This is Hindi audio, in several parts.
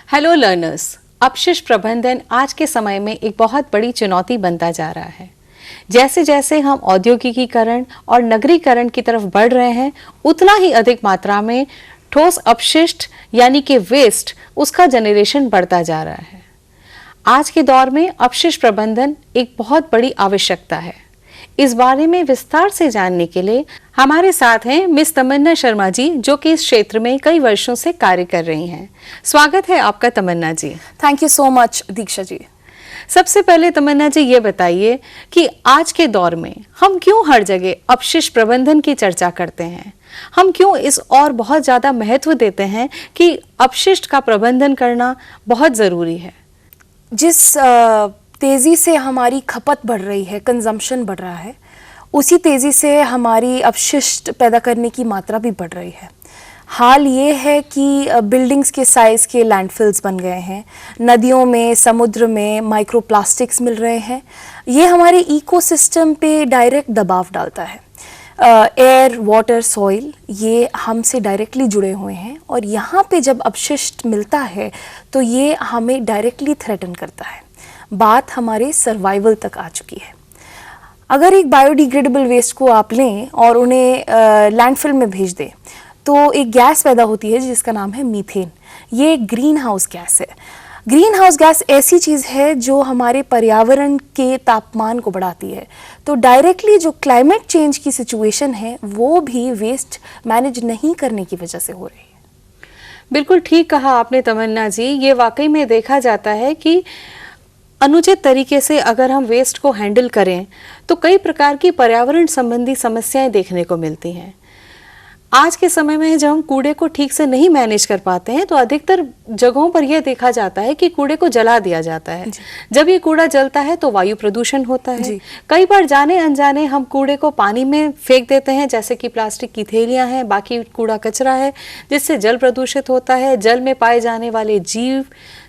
हेलो लर्नर्स, अपशिष्ट प्रबंधन आज के समय में एक बहुत बड़ी चुनौती बनता जा रहा है। जैसे जैसे हम औद्योगिकीकरण और नगरीकरण की तरफ बढ़ रहे हैं, उतना ही अधिक मात्रा में ठोस अपशिष्ट यानी कि वेस्ट उसका जनरेशन बढ़ता जा रहा है। आज के दौर में अपशिष्ट प्रबंधन एक बहुत बड़ी आवश्यकता है। इस बारे में विस्तार से जानने के लिए हमारे साथ हैं मिस तमन्ना शर्मा जी, जो कि इस क्षेत्र में कई वर्षों से कार्य कर रही हैं। स्वागत है आपका तमन्ना जी। Thank you so much Diksha ji. सबसे पहले तमन्ना जी ये बताइए कि आज के दौर में हम क्यों हर जगह अपशिष्ट प्रबंधन की चर्चा करते हैं? हम क्यों इस और बहुत ज्यादा महत्व देते हैं कि अपशिष्ट का प्रबंधन करना बहुत जरूरी है? जिस तेज़ी से हमारी खपत बढ़ रही है, कंजम्पशन बढ़ रहा है, उसी तेज़ी से हमारी अपशिष्ट पैदा करने की मात्रा भी बढ़ रही है। हाल ये है कि बिल्डिंग्स के साइज़ के लैंडफिल्स बन गए हैं, नदियों में, समुद्र में माइक्रो प्लास्टिक्स मिल रहे हैं। ये हमारे इकोसिस्टम पे डायरेक्ट दबाव डालता है। एयर, वाटर, सॉइल ये हमसे डायरेक्टली जुड़े हुए हैं और यहाँ पे जब अपशिष्ट मिलता है तो ये हमें डायरेक्टली थ्रेटन करता है। बात हमारे सर्वाइवल तक आ चुकी है। अगर एक बायोडिग्रेडेबल वेस्ट को आप लें और उन्हें लैंडफिल में भेज दें तो एक गैस पैदा होती है जिसका नाम है मीथेन। ये एक ग्रीन हाउस गैस है। ग्रीन हाउस गैस ऐसी चीज़ है जो हमारे पर्यावरण के तापमान को बढ़ाती है। तो डायरेक्टली जो क्लाइमेट चेंज की सिचुएशन है वो भी वेस्ट मैनेज नहीं करने की वजह से हो रही है। बिल्कुल ठीक कहा आपने तमन्ना जी। ये वाकई में देखा जाता है कि अनुचित तरीके से अगर हम वेस्ट को हैंडल करें तो कई प्रकार की पर्यावरण संबंधी समस्याएं देखने को मिलती हैं। आज के समय में जब हम कूड़े को ठीक से नहीं मैनेज कर पाते हैं तो अधिकतर जगहों पर यह देखा जाता है कि कूड़े को जला दिया जाता है। जब ये कूड़ा जलता है तो वायु प्रदूषण होता है। कई बार जाने अनजाने हम कूड़े को पानी में फेंक देते हैं, जैसे कि प्लास्टिक की थैलियां हैं, बाकी कूड़ा कचरा है, जिससे जल प्रदूषित होता है। जल में पाए जाने वाले जीव,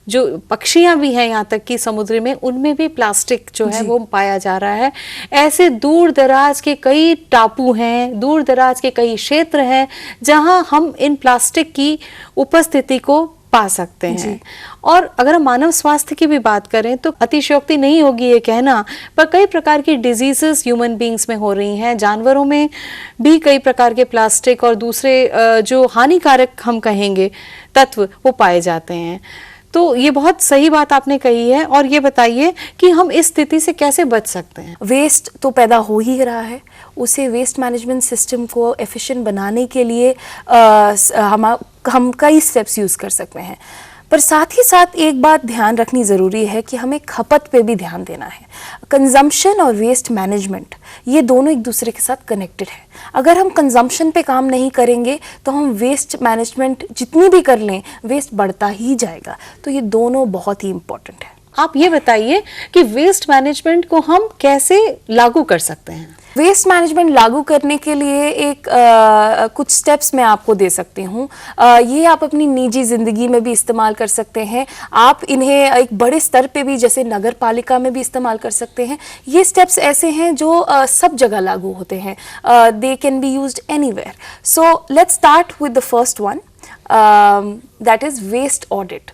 जो पक्षियां भी हैं, यहाँ तक कि समुद्र में, उनमें भी प्लास्टिक जो है वो पाया जा रहा है। ऐसे दूर दराज के कई टापू हैं, दूर दराज के कई क्षेत्र हैं जहां हम इन प्लास्टिक की उपस्थिति को पा सकते हैं। और अगर हम मानव स्वास्थ्य की भी बात करें तो अतिशयोक्ति नहीं होगी ये कहना, पर कई प्रकार की डिजीजेस ह्यूमन बींग्स में हो रही हैं। जानवरों में भी कई प्रकार के प्लास्टिक और दूसरे जो हानिकारक हम कहेंगे तत्व वो पाए जाते हैं। तो ये बहुत सही बात आपने कही है। और ये बताइए कि हम इस स्थिति से कैसे बच सकते हैं? वेस्ट तो पैदा हो ही रहा है, उसे वेस्ट मैनेजमेंट सिस्टम को एफिशिएंट बनाने के लिए हम कई स्टेप्स यूज़ कर सकते हैं। पर साथ ही साथ एक बात ध्यान रखनी ज़रूरी है कि हमें खपत पे भी ध्यान देना है। कंजम्पशन और वेस्ट मैनेजमेंट ये दोनों एक दूसरे के साथ कनेक्टेड है। अगर हम कंजम्पशन पे काम नहीं करेंगे तो हम वेस्ट मैनेजमेंट जितनी भी कर लें, वेस्ट बढ़ता ही जाएगा। तो ये दोनों बहुत ही इम्पोर्टेंट है। आप ये बताइए कि वेस्ट मैनेजमेंट को हम कैसे लागू कर सकते हैं? वेस्ट मैनेजमेंट लागू करने के लिए एक कुछ स्टेप्स मैं आपको दे सकती हूँ। ये आप अपनी निजी ज़िंदगी में भी इस्तेमाल कर सकते हैं। आप इन्हें एक बड़े स्तर पे भी, जैसे नगर पालिका में भी इस्तेमाल कर सकते हैं। ये स्टेप्स ऐसे हैं जो सब जगह लागू होते हैं। They can be used anywhere. So let's start with the first one, that is waste audit.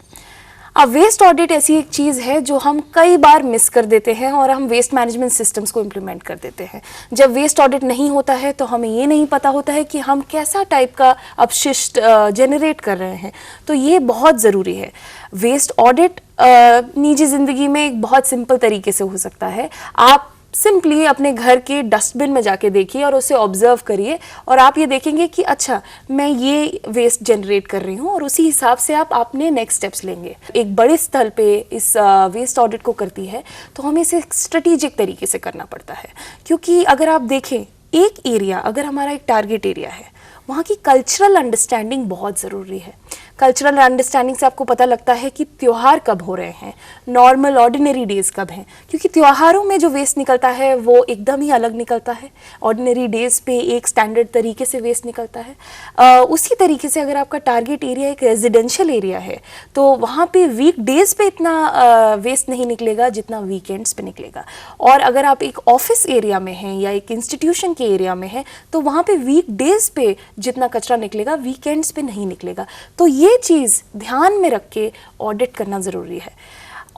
अब वेस्ट ऑडिट ऐसी एक चीज़ है जो हम कई बार मिस कर देते हैं और हम वेस्ट मैनेजमेंट सिस्टम्स को इम्प्लीमेंट कर देते हैं। जब वेस्ट ऑडिट नहीं होता है तो हमें ये नहीं पता होता है कि हम कैसा टाइप का अपशिष्ट जनरेट कर रहे हैं। तो ये बहुत ज़रूरी है। वेस्ट ऑडिट निजी ज़िंदगी में एक बहुत सिंपल तरीके से हो सकता है। आप सिंपली अपने घर के डस्टबिन में जाके देखिए और उसे ऑब्जर्व करिए और आप ये देखेंगे कि अच्छा, मैं ये वेस्ट जनरेट कर रही हूँ, और उसी हिसाब से आप अपने नेक्स्ट स्टेप्स लेंगे। एक बड़े स्तर पे इस वेस्ट ऑडिट को करती है तो हमें इसे स्ट्रेटेजिक तरीके से करना पड़ता है। क्योंकि अगर आप देखें, एक एरिया, अगर हमारा एक टारगेट एरिया है, वहाँ की कल्चरल अंडरस्टैंडिंग बहुत ज़रूरी है। कल्चरल अंडरस्टैंडिंग से आपको पता लगता है कि त्यौहार कब हो रहे हैं, नॉर्मल ऑर्डिनरी डेज़ कब हैं, क्योंकि त्योहारों में जो वेस्ट निकलता है वो एकदम ही अलग निकलता है। ऑर्डिनरी डेज़ पे एक स्टैंडर्ड तरीके से वेस्ट निकलता है। उसी तरीके से अगर आपका टारगेट एरिया एक रेजिडेंशियल एरिया है तो वहाँ पे वीक डेज़ पे इतना वेस्ट नहीं निकलेगा जितना वीकेंड्स पे निकलेगा। और अगर आप एक ऑफिस एरिया में हैं या एक इंस्टीट्यूशन के एरिया में हैं तो वहाँ पे वीक डेज़ पे जितना कचरा निकलेगा वीकेंड्स पे नहीं निकलेगा। तो ये चीज़ ध्यान में रख के ऑडिट करना ज़रूरी है।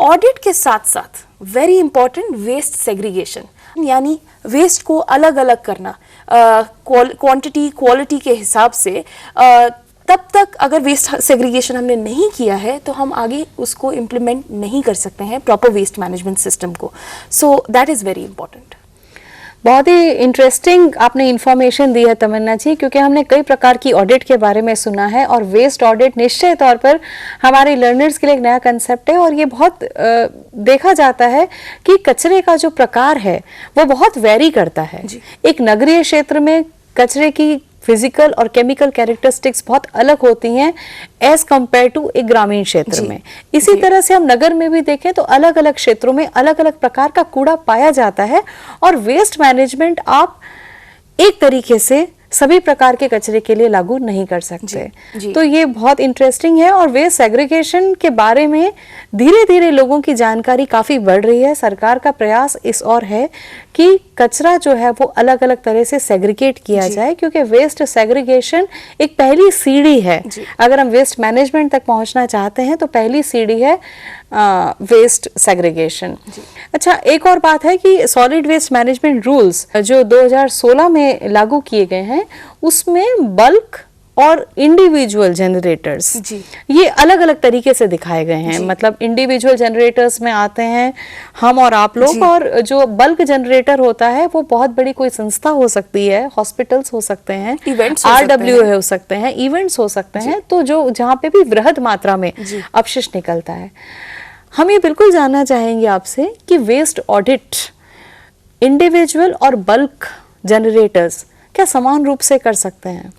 ऑडिट के साथ साथ वेरी इंपॉर्टेंट वेस्ट सेग्रीगेशन, यानी वेस्ट को अलग अलग करना क्वांटिटी क्वालिटी के हिसाब से। तब तक अगर वेस्ट सेग्रीगेशन हमने नहीं किया है तो हम आगे उसको इम्प्लीमेंट नहीं कर सकते हैं प्रॉपर वेस्ट मैनेजमेंट सिस्टम को। So that is very important. बहुत ही इंटरेस्टिंग आपने इन्फॉर्मेशन दी है तमन्ना जी, क्योंकि हमने कई प्रकार की ऑडिट के बारे में सुना है और वेस्ट ऑडिट निश्चित तौर पर हमारे लर्नर्स के लिए एक नया कंसेप्ट है। और ये बहुत देखा जाता है कि कचरे का जो प्रकार है वो बहुत वेरी करता है। एक नगरीय क्षेत्र में कचरे की फिजिकल और केमिकल कैरेक्टरिस्टिक्स बहुत अलग होती हैं एज कंपेयर टू एक ग्रामीण क्षेत्र में। इसी तरह से हम नगर में भी देखें तो अलग अलग क्षेत्रों में अलग अलग प्रकार का कूड़ा पाया जाता है और वेस्ट मैनेजमेंट आप एक तरीके से सभी प्रकार के कचरे के लिए लागू नहीं कर सकते। तो ये बहुत इंटरेस्टिंग है और वेस्ट सेग्रीगेशन के बारे में धीरे धीरे लोगों की जानकारी काफी बढ़ रही है। सरकार का प्रयास इस ओर है कि कचरा जो है वो अलग अलग तरह से सेग्रीगेट किया जाए, क्योंकि वेस्ट सेग्रीगेशन एक पहली सीढ़ी है। अगर हम वेस्ट मैनेजमेंट तक पहुंचना चाहते हैं तो पहली सीढ़ी है वेस्ट सेग्रीगेशन। अच्छा, एक और बात है कि सॉलिड वेस्ट मैनेजमेंट रूल्स जो 2016 में लागू किए गए हैं उसमें बल्क और इंडिविजुअल जनरेटर्स ये अलग अलग तरीके से दिखाए गए हैं। मतलब इंडिविजुअल जनरेटर्स में आते हैं हम और आप लोग, और जो बल्क जनरेटर होता है वो बहुत बड़ी कोई संस्था हो सकती है, हॉस्पिटल्स हो सकते हैं, RWA हो सकते हैं, इवेंट्स हो सकते हैं, तो जो जहाँ पे भी वृहद मात्रा में अपशिष्ट निकलता है। हम ये बिल्कुल जानना चाहेंगे आपसे कि वेस्ट ऑडिट इंडिविजुअल और बल्क जनरेटर्स क्या समान रूप से कर सकते हैं?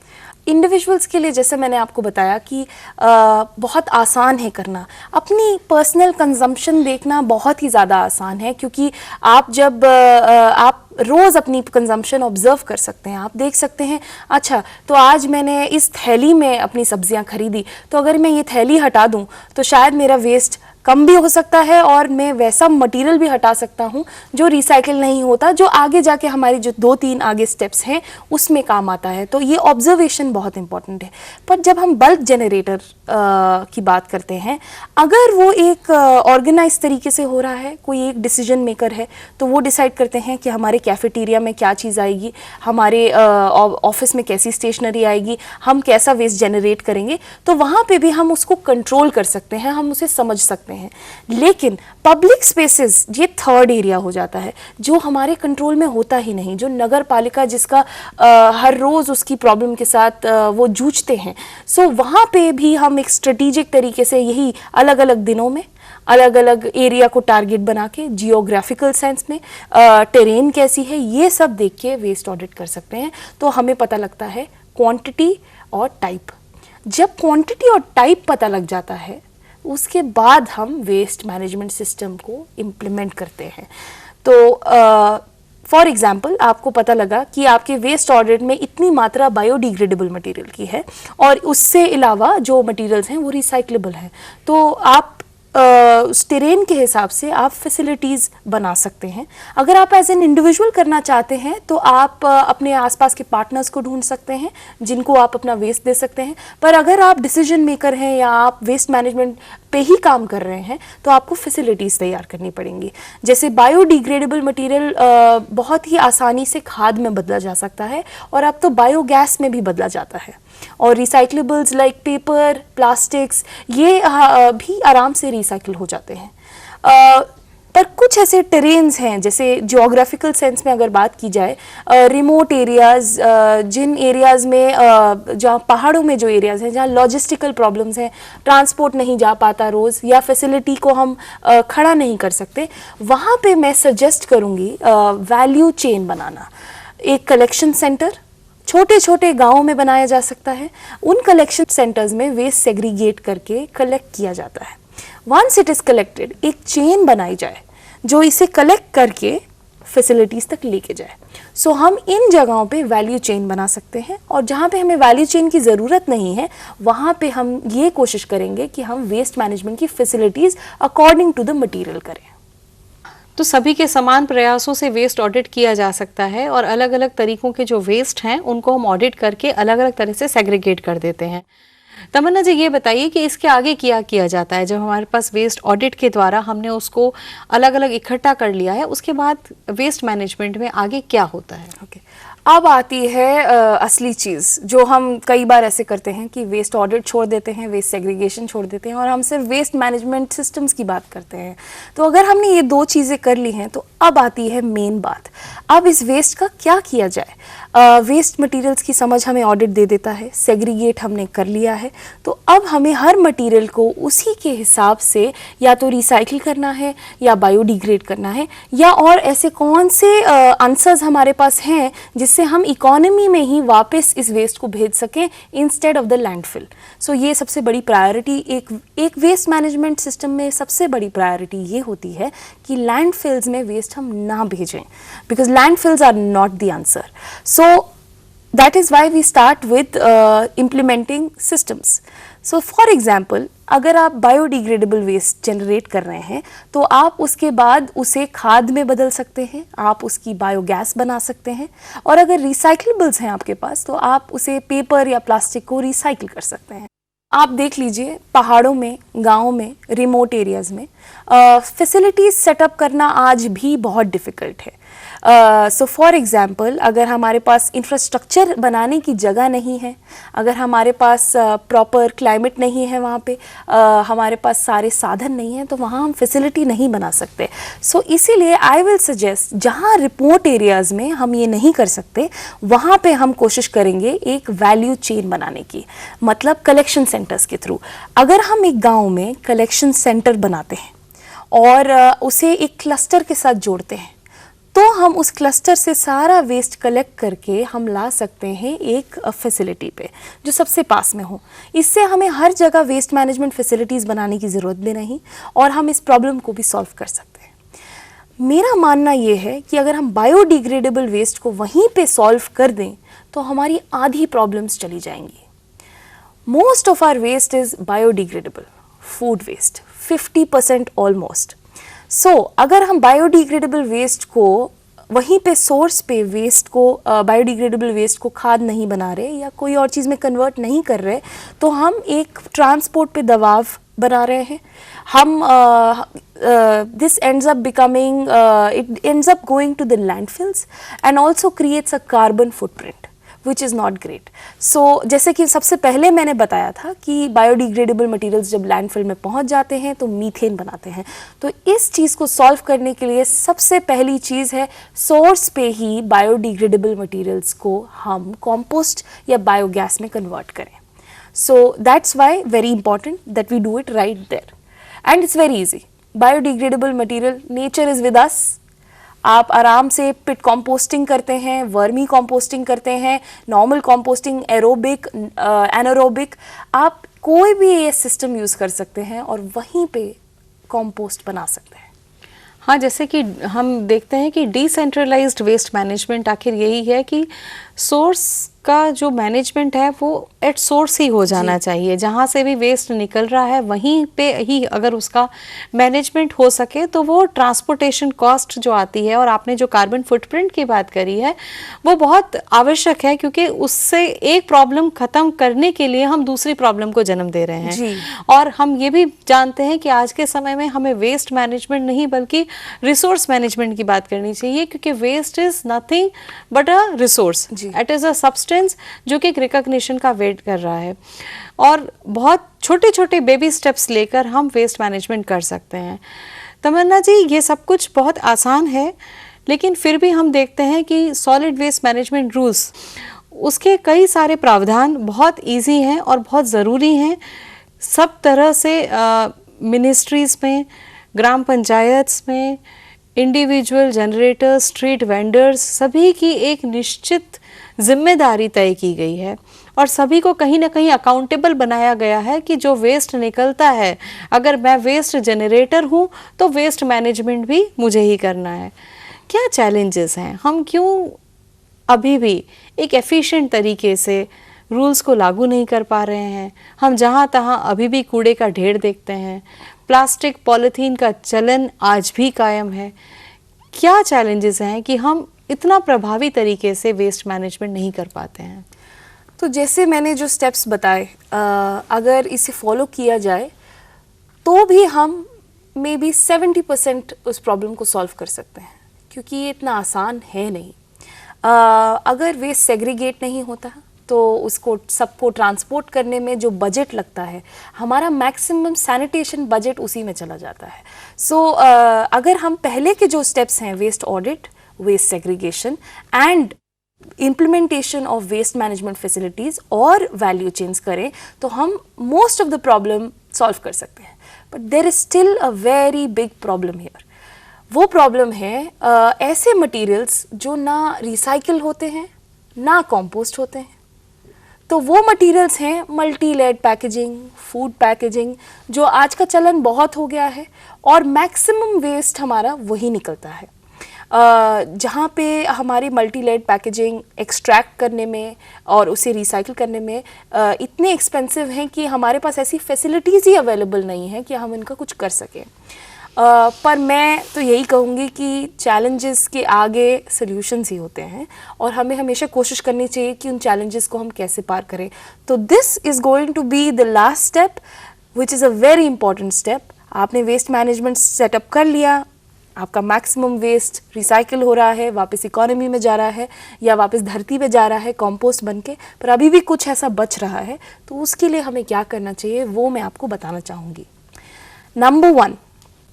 इंडिविजुअल्स के लिए जैसे मैंने आपको बताया कि बहुत आसान है करना। अपनी पर्सनल कंजम्पशन देखना बहुत ही ज़्यादा आसान है, क्योंकि आप जब आप रोज़ अपनी कंजम्पशन ऑब्जर्व कर सकते हैं। आप देख सकते हैं, अच्छा तो आज मैंने इस थैली में अपनी सब्जियां खरीदी, तो अगर मैं ये थैली हटा दूं तो शायद मेरा वेस्ट कम भी हो सकता है और मैं वैसा मटेरियल भी हटा सकता हूं जो रिसाइकिल नहीं होता, जो आगे जाके हमारी जो 2-3 आगे स्टेप्स हैं उसमें काम आता है। तो ये ऑब्जर्वेशन बहुत इंपॉर्टेंट है। पर जब हम बल्क जनरेटर की बात करते हैं, अगर वो एक ऑर्गेनाइज तरीके से हो रहा है, कोई एक डिसीजन मेकर है, तो वो डिसाइड करते हैं कि हमारे कैफेटेरिया में क्या चीज़ आएगी, हमारे ऑफिस में कैसी स्टेशनरी आएगी, हम कैसा वेस्ट जनरेट करेंगे, तो वहाँ पे भी हम उसको कंट्रोल कर सकते हैं, हम उसे समझ सकते हैं। लेकिन पब्लिक स्पेसेस ये थर्ड एरिया हो जाता है जो हमारे कंट्रोल में होता ही नहीं, जो नगर पालिका जिसका हर रोज़ उसकी प्रॉब्लम के साथ वो जूझते हैं। सो वहाँ पे भी हम एक स्ट्रेटेजिक तरीके से यही अलग अलग दिनों में अलग अलग एरिया को टारगेट बना के, जियोग्राफिकल सेंस में टेरेन कैसी है ये सब देख के वेस्ट ऑडिट कर सकते हैं। तो हमें पता लगता है क्वांटिटी और टाइप। जब क्वांटिटी और टाइप पता लग जाता है उसके बाद हम वेस्ट मैनेजमेंट सिस्टम को इम्प्लीमेंट करते हैं। तो फॉर एग्जाम्पल आपको पता लगा कि आपके वेस्ट ऑडिट में इतनी मात्रा बायोडिग्रेडेबल मटेरियल की है और उससे अलावा जो मटेरियल्स हैं वो रिसाइक्लेबल हैं, तो आप उस टेरेन के हिसाब से आप फैसिलिटीज़ बना सकते हैं। अगर आप एज एन इंडिविजुअल करना चाहते हैं तो आप अपने आसपास के पार्टनर्स को ढूंढ सकते हैं जिनको आप अपना वेस्ट दे सकते हैं। पर अगर आप डिसीजन मेकर हैं या आप वेस्ट मैनेजमेंट पे ही काम कर रहे हैं तो आपको फैसिलिटीज़ तैयार करनी पड़ेंगी। जैसे बायोडिग्रेडेबल मटेरियल बहुत ही आसानी से खाद में बदला जा सकता है और अब तो बायोगैस में भी बदला जाता है, और रिसाइक्लेबल्स लाइक पेपर, प्लास्टिक्स ये भी आराम से रिसाइकिल हो जाते हैं। पर कुछ ऐसे टेरेन्स हैं, जैसे जियोग्राफिकल सेंस में अगर बात की जाए, रिमोट एरियाज़, जिन एरियाज़ में जहाँ पहाड़ों में जो एरियाज़ हैं जहाँ लॉजिस्टिकल प्रॉब्लम्स हैं, ट्रांसपोर्ट नहीं जा पाता रोज़ या फैसिलिटी को हम खड़ा नहीं कर सकते, वहाँ पे मैं सजेस्ट करूँगी वैल्यू चेन बनाना। एक कलेक्शन सेंटर छोटे छोटे गाँवों में बनाया जा सकता है। उन कलेक्शन सेंटर्स में वेस्ट सेग्रीगेट करके कलेक्ट किया जाता है। वंस इट इज़ कलेक्टेड, एक चेन बनाई जाए जो इसे कलेक्ट करके फैसिलिटीज़ तक लेके जाए। सो हम इन जगहों पे वैल्यू चेन बना सकते हैं, और जहाँ पे हमें वैल्यू चेन की ज़रूरत नहीं है वहाँ पे हम ये कोशिश करेंगे कि हम वेस्ट मैनेजमेंट की facilities according to the material करें। तो सभी के समान प्रयासों से वेस्ट ऑडिट किया जा सकता है और अलग अलग तरीकों के जो वेस्ट हैं उनको हम ऑडिट करके अलग अलग तरह से सेग्रीगेट कर देते हैं। तमन्ना जी, ये बताइए कि इसके आगे क्या किया जाता है? जब हमारे पास वेस्ट ऑडिट के द्वारा हमने उसको अलग अलग इकट्ठा कर लिया है, उसके बाद वेस्ट मैनेजमेंट में आगे क्या होता है? ओके, अब आती है असली चीज़ जो हम कई बार ऐसे करते हैं कि वेस्ट ऑडिट छोड़ देते हैं, वेस्ट सेग्रीगेशन छोड़ देते हैं और हम सिर्फ वेस्ट मैनेजमेंट सिस्टम्स की बात करते हैं। तो अगर हमने ये दो चीज़ें कर ली हैं तो अब आती है मेन बात। अब इस वेस्ट का क्या किया जाए? वेस्ट मटेरियल्स की समझ हमें ऑडिट दे देता है, सेग्रीगेट हमने कर लिया है, तो अब हमें हर मटेरियल को उसी के हिसाब से या तो रिसाइकिल करना है या बायोडिग्रेड करना है, या और ऐसे कौन से आंसर्स हमारे पास हैं जिससे हम इकोनॉमी में ही वापस इस वेस्ट को भेज सकें इंस्टेड ऑफ द लैंडफिल। सो ये सबसे बड़ी प्रायोरिटी, एक वेस्ट मैनेजमेंट सिस्टम में सबसे बड़ी प्रायोरिटी ये होती है कि लैंडफिल्स में वेस्ट हम ना भेजें, because landfills are not the answer. So that is why we start with implementing systems. So for example, अगर आप बायोडिग्रेडेबल वेस्ट जनरेट कर रहे हैं तो आप उसके बाद उसे खाद में बदल सकते हैं, आप उसकी बायोगैस बना सकते हैं, और अगर रिसाइकलेबल्स हैं आपके पास तो आप उसे पेपर या प्लास्टिक को रिसाइकिल कर सकते हैं। आप देख लीजिए, पहाड़ों में, गाँव में, रिमोट एरियाज़ में फैसिलिटीज़ सेटअप करना आज भी बहुत डिफ़िकल्ट है। सो फॉर एग्ज़ाम्पल, अगर हमारे पास इंफ्रास्ट्रक्चर बनाने की जगह नहीं है, अगर हमारे पास प्रॉपर क्लाइमेट नहीं है वहाँ पे, हमारे पास सारे साधन नहीं हैं, तो वहाँ हम फैसिलिटी नहीं बना सकते। सो इसीलिए आई विल सजेस्ट, जहाँ रिमोट एरियाज़ में हम ये नहीं कर सकते वहाँ पे हम कोशिश करेंगे एक वैल्यू चेन बनाने की, मतलब कलेक्शन सेंटर्स के थ्रू। अगर हम एक गाँव में कलेक्शन सेंटर बनाते हैं और उसे एक क्लस्टर के साथ जोड़ते हैं, तो हम उस क्लस्टर से सारा वेस्ट कलेक्ट करके हम ला सकते हैं एक फैसिलिटी पे जो सबसे पास में हो। इससे हमें हर जगह वेस्ट मैनेजमेंट फैसिलिटीज़ बनाने की ज़रूरत भी नहीं और हम इस प्रॉब्लम को भी सॉल्व कर सकते हैं। मेरा मानना ये है कि अगर हम बायोडिग्रेडेबल वेस्ट को वहीं पे सॉल्व कर दें तो हमारी आधी प्रॉब्लम्स चली जाएंगी। Most of our waste is biodegradable, food waste 50% almost. So अगर हम बायोडिग्रेडेबल वेस्ट को वहीं पे सोर्स पे वेस्ट को, बायोडिग्रेडेबल वेस्ट को खाद नहीं बना रहे या कोई और चीज़ में कन्वर्ट नहीं कर रहे, तो हम एक ट्रांसपोर्ट पे दबाव बना रहे हैं। हम this ends up becoming, it ends up going to the landfills and also creates a carbon footprint which is not great. So जैसे कि सबसे पहले मैंने बताया था कि बायोडिग्रेडेबल मटेरियल्स जब लैंडफिल में पहुंच जाते हैं तो मीथेन बनाते हैं। तो इस चीज़ को सॉल्व करने के लिए सबसे पहली चीज़ है सोर्स पे ही बायोडिग्रेडेबल मटेरियल्स को हम कंपोस्ट या बायोगैस में कन्वर्ट करें। So that's why very important that we do it right there and it's very easy. Biodegradable material, nature is with us. आप आराम से पिट कंपोस्टिंग करते हैं, वर्मी कंपोस्टिंग करते हैं, नॉर्मल कंपोस्टिंग, एरोबिक, एनारोबिक, आप कोई भी ये सिस्टम यूज़ कर सकते हैं और वहीं पे कंपोस्ट बना सकते हैं। हाँ, जैसे कि हम देखते हैं कि डिसेंट्रलाइज्ड वेस्ट मैनेजमेंट आखिर यही है कि सोर्स का जो मैनेजमेंट है वो एट सोर्स ही हो जाना चाहिए। जहाँ से भी वेस्ट निकल रहा है वहीं पे ही अगर उसका मैनेजमेंट हो सके तो वो ट्रांसपोर्टेशन कॉस्ट जो आती है, और आपने जो कार्बन फुटप्रिंट की बात करी है वो बहुत आवश्यक है, क्योंकि उससे एक प्रॉब्लम खत्म करने के लिए हम दूसरी प्रॉब्लम को जन्म दे रहे हैं। और हम ये भी जानते हैं कि आज के समय में हमें वेस्ट मैनेजमेंट नहीं बल्कि रिसोर्स मैनेजमेंट की बात करनी चाहिए, क्योंकि waste is nothing but a resource, it is a substance जो कि एक रिकॉग्निशन का वेट कर रहा है। और बहुत छोटे छोटे बेबी स्टेप्स लेकर हम वेस्ट मैनेजमेंट कर सकते हैं। तमन्ना जी, ये सब कुछ बहुत आसान है, लेकिन फिर भी हम देखते हैं कि सॉलिड वेस्ट मैनेजमेंट रूल्स, उसके कई सारे प्रावधान बहुत इजी हैं और बहुत ज़रूरी हैं। सब तरह से मिनिस्ट्रीज़ में, ग्राम पंचायत्स में, इंडिविजुअल जनरेटर्स, स्ट्रीट वेंडर्स, सभी की एक निश्चित जिम्मेदारी तय की गई है और सभी को कहीं ना कहीं अकाउंटेबल बनाया गया है कि जो वेस्ट निकलता है, अगर मैं वेस्ट जनरेटर हूँ तो वेस्ट मैनेजमेंट भी मुझे ही करना है। क्या चैलेंजेस हैं? हम क्यों अभी भी एक एफिशिएंट तरीके से रूल्स को लागू नहीं कर पा रहे हैं? हम जहाँ तहाँ अभी भी कूड़े का ढेर देखते हैं, प्लास्टिक पॉलीथीन का चलन आज भी कायम है। क्या चैलेंजेस हैं कि हम इतना प्रभावी तरीके से वेस्ट मैनेजमेंट नहीं कर पाते हैं? तो जैसे मैंने जो स्टेप्स बताए, अगर इसे फॉलो किया जाए तो भी हम मे बी 70% उस प्रॉब्लम को सॉल्व कर सकते हैं, क्योंकि ये इतना आसान है नहीं। अगर वेस्ट सेग्रीगेट नहीं होता तो उसको सबको ट्रांसपोर्ट करने में जो बजट लगता है, हमारा मैक्सिमम सैनिटेशन बजट उसी में चला जाता है। सो अगर हम पहले के जो स्टेप्स हैं, waste audit, waste segregation and implementation of waste management facilities और वैल्यू चेंज करें, तो हम most of the problem solve कर सकते हैं। But there is still a very big problem here. वो प्रॉब्लम है ऐसे मटेरियल्स जो ना रिसाइकिल होते हैं ना कंपोस्ट होते हैं। तो वो मटेरियल्स हैं multi layered packaging, food packaging, जो आज का चलन बहुत हो गया है और मैक्सिमम वेस्ट हमारा वही निकलता है। जहाँ पे हमारी मल्टी लेड पैकेजिंग एक्सट्रैक्ट करने में और उसे रिसाइकिल करने में इतने एक्सपेंसिव हैं कि हमारे पास ऐसी फैसिलिटीज़ ही अवेलेबल नहीं है कि हम इनका कुछ कर सकें। पर मैं तो यही कहूँगी कि चैलेंजेस के आगे सॉल्यूशंस ही होते हैं और हमें हमेशा कोशिश करनी चाहिए कि उन चैलेंजेस को हम कैसे पार करें। तो this is going to be the last step, which is a very important step. आपने वेस्ट मैनेजमेंट सेटअप कर लिया, आपका मैक्सिमम वेस्ट रिसाइकिल हो रहा है, वापस इकोनॉमी में जा रहा है या वापस धरती पे जा रहा है कंपोस्ट बन के, पर अभी भी कुछ ऐसा बच रहा है, तो उसके लिए हमें क्या करना चाहिए वो मैं आपको बताना चाहूँगी। Number 1,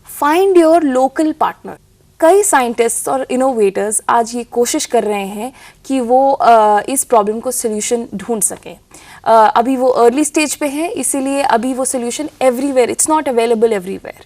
find your local partner. कई साइंटिस्ट्स और इनोवेटर्स आज ये कोशिश कर रहे हैं कि वो इस प्रॉब्लम को सोल्यूशन ढूंढ सकें। अभी वो अर्ली स्टेज पे हैं, इसीलिए अभी वो solution everywhere, it's not available everywhere.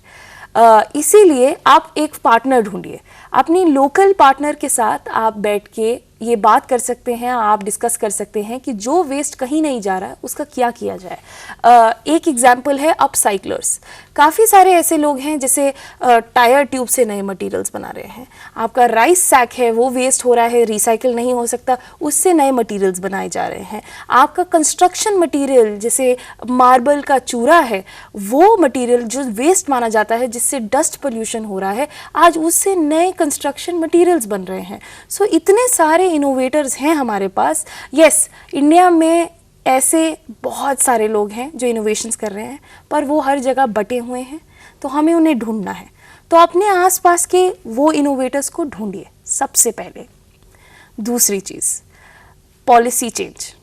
इसीलिए आप एक पार्टनर ढूंढिए। अपनी लोकल पार्टनर के साथ आप बैठ के ये बात कर सकते हैं, आप डिस्कस कर सकते हैं कि जो वेस्ट कहीं नहीं जा रहा है उसका क्या किया जाए। एक एग्जाम्पल है अपसाइक्लर्स। काफ़ी सारे ऐसे लोग हैं जैसे टायर ट्यूब से नए मटेरियल्स बना रहे हैं। आपका राइस सैक है, वो वेस्ट हो रहा है, रिसाइकिल नहीं हो सकता, उससे नए मटेरियल्स बनाए जा रहे हैं। आपका कंस्ट्रक्शन मटेरियल जैसे मार्बल का चूरा है, वो मटेरियल जो वेस्ट माना जाता है, जिससे डस्ट पोल्यूशन हो रहा है, आज उससे नए कंस्ट्रक्शन मटेरियल्स बन रहे हैं। सो इतने सारे इनोवेटर्स हैं हमारे पास। यस, इंडिया में ऐसे बहुत सारे लोग हैं जो इनोवेशंस कर रहे हैं, पर वो हर जगह बटे हुए हैं, तो हमें उन्हें ढूंढना है। तो अपने आसपास के वो इनोवेटर्स को ढूंढिए सबसे पहले। दूसरी चीज़, पॉलिसी चेंज।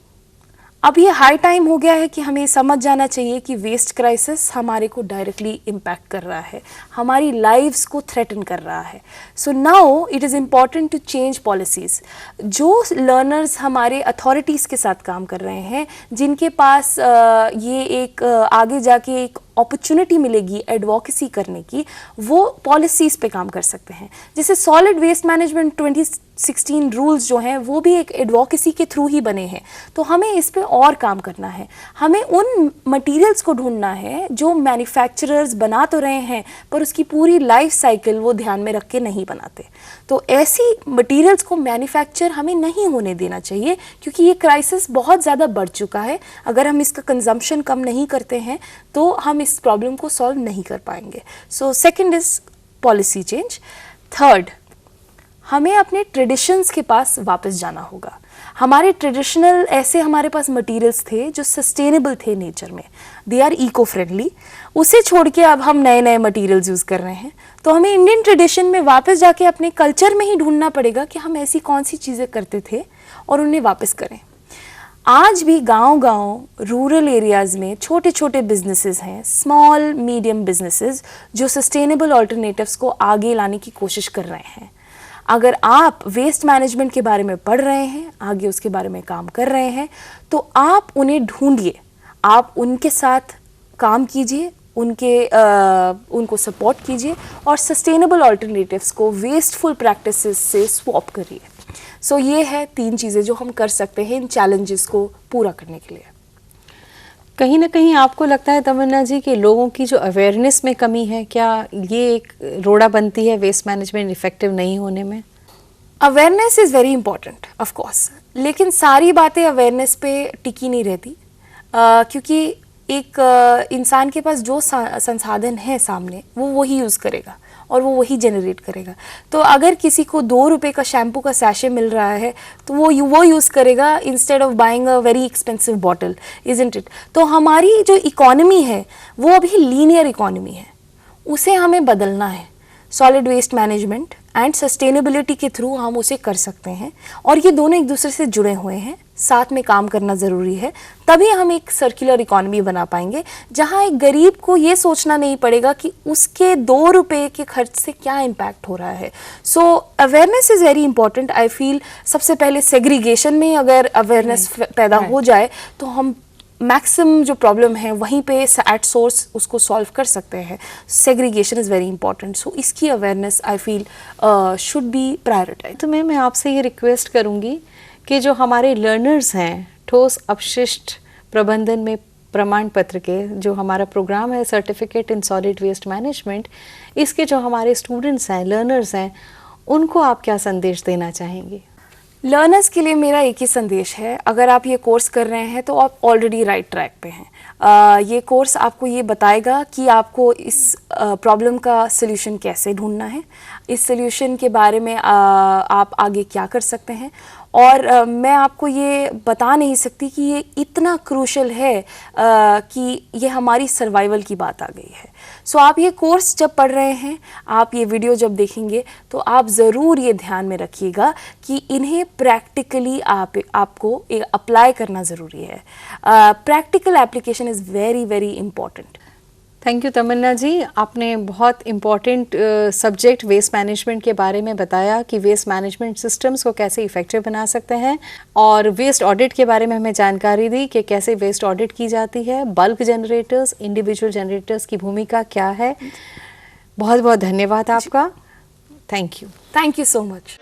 अब ये हाई टाइम हो गया है कि हमें समझ जाना चाहिए कि वेस्ट क्राइसिस हमारे को डायरेक्टली इम्पैक्ट कर रहा है, हमारी लाइव्स को थ्रेटन कर रहा है। So now it is important to change policies. जो लर्नर्स हमारे अथॉरिटीज़ के साथ काम कर रहे हैं, जिनके पास ये एक आगे जाके एक अपॉर्चुनिटी मिलेगी एडवोकेसी करने की, वो पॉलिसीज़ पे काम कर सकते हैं। जैसे सॉलिड वेस्ट मैनेजमेंट 2016 रूल्स जो हैं, वो भी एक एडवोकेसी के थ्रू ही बने हैं। तो हमें इस पे और काम करना है। हमें उन मटेरियल्स को ढूंढना है जो मैन्युफैक्चरर्स बना तो रहे हैं, पर उसकी पूरी लाइफ साइकिल वो ध्यान में रख के नहीं बनाते। तो ऐसी मटेरियल्स को मैन्युफैक्चर हमें नहीं होने देना चाहिए, क्योंकि ये क्राइसिस बहुत ज़्यादा बढ़ चुका है। अगर हम इसका कंजम्पशन कम नहीं करते हैं तो हम इस प्रॉब्लम को सॉल्व नहीं कर पाएंगे। So second is policy change. Third, हमें अपने ट्रेडिशंस के पास वापस जाना होगा। हमारे ट्रेडिशनल ऐसे हमारे पास मटेरियल्स थे जो सस्टेनेबल थे नेचर में, दे आर इको फ्रेंडली। उसे छोड़ के अब हम नए नए मटेरियल्स यूज़ कर रहे हैं। तो हमें इंडियन ट्रेडिशन में वापस जाके अपने कल्चर में ही ढूंढना पड़ेगा कि हम ऐसी कौन सी चीज़ें करते थे और उन्हें वापस करें। आज भी गांव-गांव, रूरल एरियाज़ में छोटे छोटे बिजनेसेस हैं, स्मॉल मीडियम बिजनेसेस, जो सस्टेनेबल ऑल्टरनेटिव्स को आगे लाने की कोशिश कर रहे हैं। अगर आप वेस्ट मैनेजमेंट के बारे में पढ़ रहे हैं, आगे उसके बारे में काम कर रहे हैं, तो आप उन्हें ढूंढिए, आप उनके साथ काम कीजिए, उनको सपोर्ट कीजिए और सस्टेनेबल ऑल्टरनेटिव्स को वेस्टफुल प्रैक्टिसेस से स्वैप करिए। सो ये है 3 चीज़ें जो हम कर सकते हैं इन चैलेंजेस को पूरा करने के लिए। कहीं ना कहीं आपको लगता है तमन्ना जी कि लोगों की जो अवेयरनेस में कमी है, क्या ये एक रोड़ा बनती है वेस्ट मैनेजमेंट इफेक्टिव नहीं होने में? Awareness is very important of course, लेकिन सारी बातें अवेयरनेस पे टिकी नहीं रहती, क्योंकि एक इंसान के पास जो संसाधन है सामने, वो वही यूज़ करेगा और वो वही जनरेट करेगा। तो अगर किसी को 2 रुपए का शैम्पू का सैशे मिल रहा है तो वो यूज़ करेगा instead of buying a very expensive bottle, isn't it? तो हमारी जो इकोनॉमी है वो अभी लीनियर इकोनॉमी है, उसे हमें बदलना है। Solid waste management and sustainability के थ्रू हम उसे कर सकते हैं, और ये दोनों एक दूसरे से जुड़े हुए हैं, साथ में काम करना ज़रूरी है। तभी हम एक सर्कुलर इकोनॉमी बना पाएंगे जहां एक गरीब को ये सोचना नहीं पड़ेगा कि उसके 2 रुपए के खर्च से क्या इम्पैक्ट हो रहा है। So awareness is very important. I feel सबसे पहले सेग्रीगेशन में अगर अवेयरनेस पैदा हो जाए तो हम मैक्सिमम जो प्रॉब्लम है वहीं पे एट सोर्स उसको सॉल्व कर सकते हैं। Segregation is very important, so इसकी awareness I feel should be prioritize. तो मैं आपसे ये रिक्वेस्ट करूंगी कि जो हमारे लर्नर्स हैं ठोस अपशिष्ट प्रबंधन में प्रमाण पत्र के, जो हमारा प्रोग्राम है certificate in solid waste management, इसके जो हमारे स्टूडेंट्स हैं, लर्नर्स हैं, उनको आप क्या संदेश देना चाहेंगे? लर्नर्स के लिए मेरा एक ही संदेश है, अगर आप ये कोर्स कर रहे हैं तो आप ऑलरेडी राइट ट्रैक पे हैं। ये कोर्स आपको ये बताएगा कि आपको इस प्रॉब्लम का सल्यूशन कैसे ढूंढना है, इस सल्यूशन के बारे में आप आगे क्या कर सकते हैं, और मैं आपको ये बता नहीं सकती कि ये इतना क्रूशल है कि ये हमारी सर्वाइवल की बात आ गई है। सो आप ये कोर्स जब पढ़ रहे हैं, आप ये वीडियो जब देखेंगे तो आप ज़रूर ये ध्यान में रखिएगा कि इन्हें प्रैक्टिकली आपको अप्लाई करना ज़रूरी है। Practical application is very very important. Thank you Tamanna ji, आपने बहुत इम्पॉर्टेंट सब्जेक्ट वेस्ट मैनेजमेंट के बारे में बताया कि वेस्ट मैनेजमेंट सिस्टम्स को कैसे इफ़ेक्टिव बना सकते हैं, और वेस्ट ऑडिट के बारे में हमें जानकारी दी कि कैसे वेस्ट ऑडिट की जाती है, बल्क जनरेटर्स, इंडिविजुअल जनरेटर्स की भूमिका क्या है। बहुत बहुत धन्यवाद आपका। Thank you. Thank you so much.